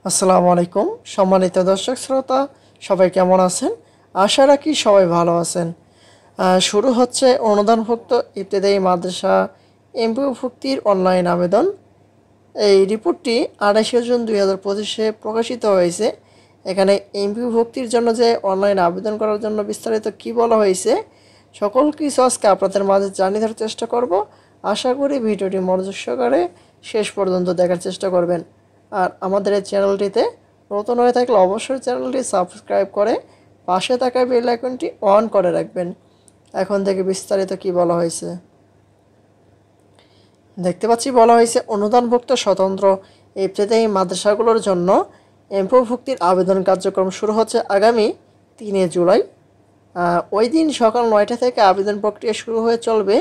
আসসালামু আলাইকুম সম্মানিত দর্শক শ্রোতা, সবাই কেমন আছেন? আশা রাখি সবাই ভালো আছেন। শুরু হচ্ছে অনুদানভুক্ত ইবতেদায়ী মাদ্রাসা এমপিও ভুক্তির অনলাইন আবেদন। এই রিপোর্টটি 28 জুন 2025-এ প্রকাশিত হয়েছে। এখানে এমপিও ভুক্তির জন্য যে অনলাইন আবেদন করার জন্য বিস্তারিত কি বলা হয়েছে সকল কিছু আজকে আপনাদের মাঝে জানিয়ে দেওয়ার চেষ্টা করব। আশা করি ভিডিওটি মনোযোগ সহকারে শেষ পর্যন্ত দেখার চেষ্টা করবেন। আর আমাদের এই চ্যানেলটিতে নতুন হয়ে থাকলে অবশ্যই চ্যানেলটি সাবস্ক্রাইব করে পাশে থাকা বেল আইকনটি অন করে রাখবেন। এখন থেকে বিস্তারিত কি বলা হয়েছে দেখতে পাচ্ছি। বলা হয়েছে অনুদানভুক্ত স্বতন্ত্র ইবতেদায়ী মাদ্রাসাগুলোর জন্য এমপিও ভুক্তির আবেদন কার্যক্রম শুরু হচ্ছে আগামী 3 জুলাই। ওই দিন সকাল 9টা থেকে আবেদন প্রক্রিয়া শুরু হয়ে চলবে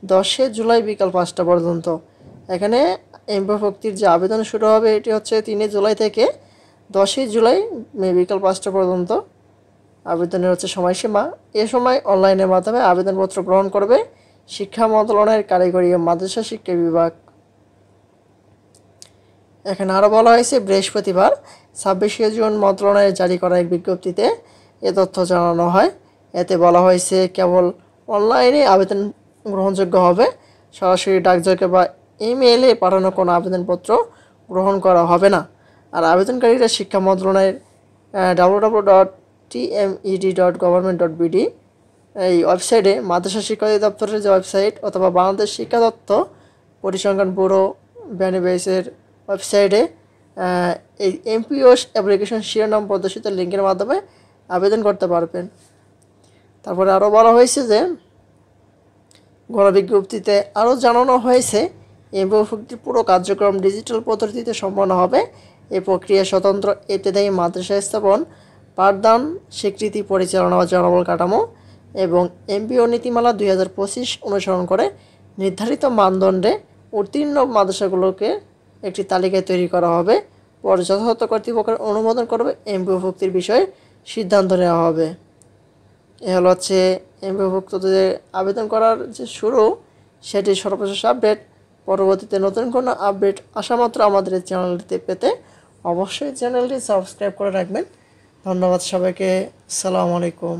10 জুলাই বিকাল 5টা পর্যন্ত। এখানে এমপিও ভুক্তির যে আবেদন শুরু হবে এটি হচ্ছে 3 জুলাই থেকে 10 জুলাই বিকাল 5টা পর্যন্ত আবেদনের হচ্ছে সময়সীমা। এ সময় অনলাইনের মাধ্যমে আবেদনপত্র গ্রহণ করবে শিক্ষা মন্ত্রণালয়ের কারিগরি ও মাদ্রাসা শিক্ষা বিভাগ। এখানে আরও বলা হয়েছে বৃহস্পতিবার 26 জুন মন্ত্রণালয়ের জারি করা এক বিজ্ঞপ্তিতে এ তথ্য জানানো হয়। এতে বলা হয়েছে কেবল অনলাইনে আবেদন গ্রহণযোগ্য হবে, সরাসরি ডাকযোগে বা ইমেইলে পাঠানো কোনো আবেদনপত্র গ্রহণ করা হবে না। আর আবেদনকারীরা শিক্ষা মন্ত্রণালয়ের www.tmed.gov.bd এই ওয়েবসাইটে মাদ্রাসা শিক্ষা অধিদপ্তরের যে ওয়েবসাইট অথবা বাংলাদেশ শিক্ষা তথ্য পরিসংখ্যান ব্যুরো ব্যানিবেসের ওয়েবসাইটে এই এমপিওস অ্যাপ্লিকেশন শিরোনাম প্রদর্শিত লিঙ্কের মাধ্যমে আবেদন করতে পারবেন। তারপরে আরও বলা হয়েছে যে গণবিজ্ঞপ্তিতে আরও জানানো হয়েছে এমপিও ভুক্তির পুরো কার্যক্রম ডিজিটাল পদ্ধতিতে সম্পন্ন হবে। এই প্রক্রিয়া স্বতন্ত্র ইবতেদায়ী মাদ্রাসা স্থাপন, পাঠদান, স্বীকৃতি, পরিচালনা ও জনবল কাঠামো এবং এমপিও নীতিমালা 2025 অনুসরণ করে নির্ধারিত মানদণ্ডে উত্তীর্ণ মাদ্রাসাগুলোকে একটি তালিকায় তৈরি করা হবে। পরে যথাযথ কর্তৃপক্ষের অনুমোদন করবে এমপিও ভুক্তির বিষয়ে সিদ্ধান্ত নেওয়া হবে। এ হচ্ছে এমপিও ভুক্তদের আবেদন করার যে শুরু সেটি সর্বশেষ আপডেট। পরবর্তীতে নতুন কোনো আপডেট আসা মাত্র আমাদের এই চ্যানেলটিতে পেতে অবশ্যই চ্যানেলটি সাবস্ক্রাইব করে রাখবেন। ধন্যবাদ সবাইকে। আসসালামু আলাইকুম।